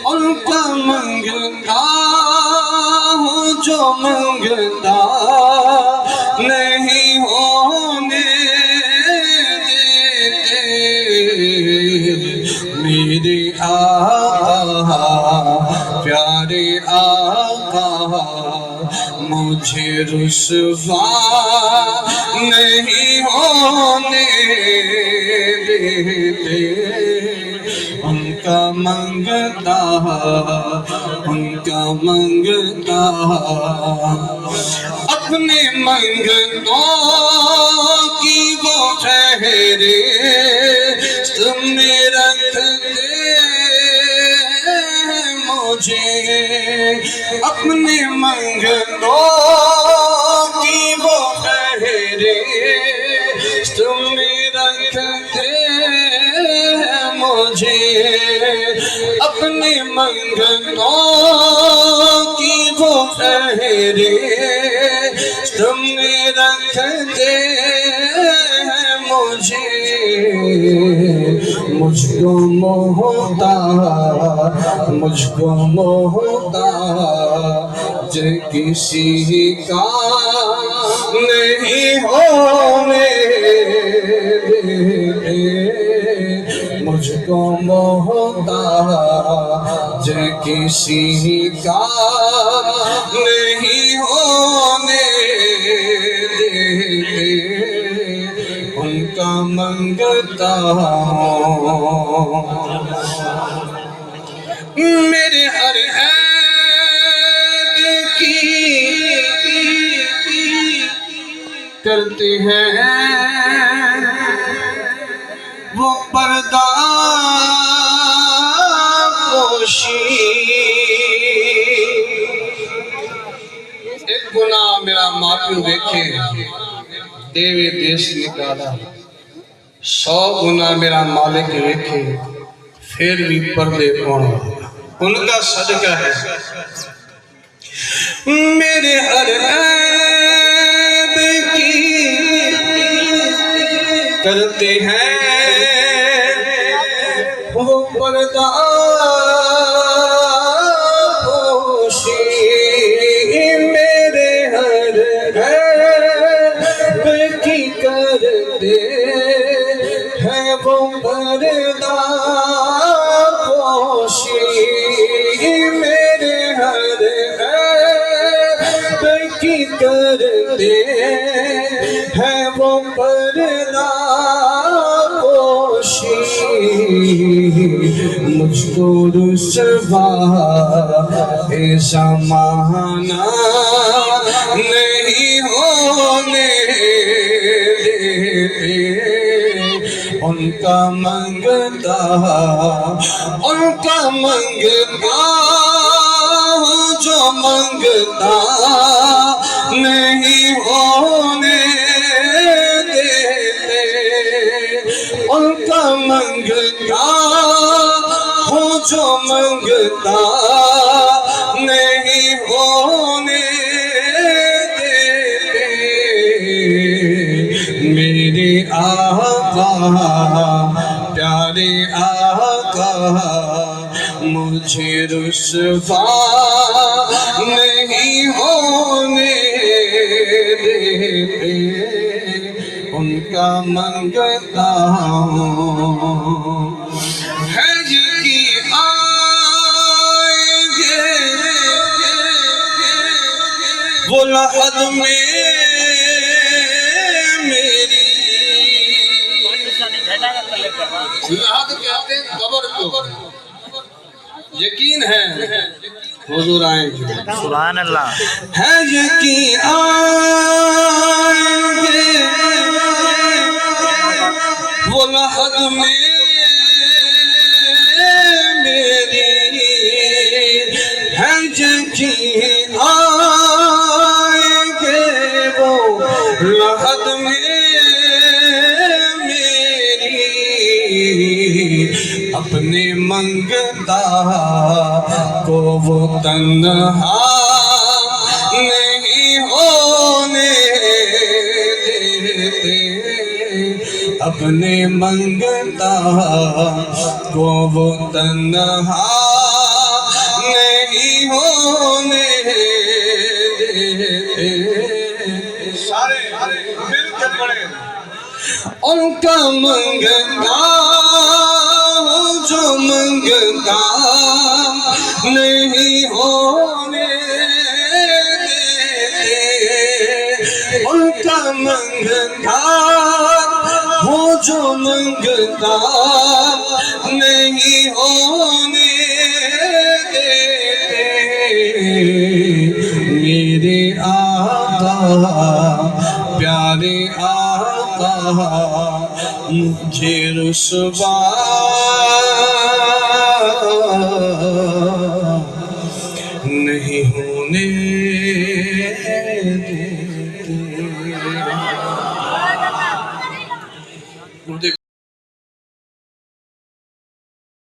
ان کا منگتا ہوں جو منگتا نہیں ہونے دیتے میرے آقا پیارے آقا مجھے رسوا نہیں ہونے دیتے ان کا منگتا اپنے منگتوں کی وہ فہرست میں رکھتے مجھے اپنے منگتوں کی وہ فہرست میں رکھتے مجھے اپنے منگتوں کی وہ فہرست میں رکھتے مجھے مجھ کو محتاج کسی کا نہیں ہونے دیتے مجھ کو محتاج کسی کا نہیں ہونے دیتے ان کا منگتا ہوں میرے ہر عیب کی کرتے ہیں وہ پردہ پوشی ایک گناہ میرا معافی دیکھے دیوے دیش نکالا 100 گناہ میرا مالک دیکھے پھر بھی پردے کون ان کا صدقہ ہے میرے ہر عیب کی کرتے ہیں وہ پردہ پوشی میرے ہر عیب کی کرتے ہیں وہ پردہ پوشی میرے ہر عیب کی کرتے ہیں وہ پردہ مجھ کو رسوا زمانہ نہیں ہونے دیتے ان کا منگتا جو منگتا نہیں ہونے دیتے ان کا منگتا ہوں جو منگتا نہیں ہونے دیتے میرے آقا پیارے آقا مجھے رسوا نہیں ہونے دیتے ان کا منگتا ہوں ہے یقین آئیں گے وہ لحد میں میری لحد کہتے ہیں قبر کو یقین ہے حضور آئیں گے سبحان اللہ ہے یقین آئیں گے وہ لحد میں میری ہے یقین آئیں گے وہ لحد میں میری اپنے منگتا کو وہ تنہا نہیں ہونے دیتے اب انہیں منگتا کو وہ تنہا نہیں ہونے دیتے سارے مل کے پڑھیں ان کا منگتا جو منگتا نہیں ہونے دیتے ان کا منگتا وہ جو منگتا نہیں ہونے دیتے میرے آقا پیارے آقا مجھے رسوا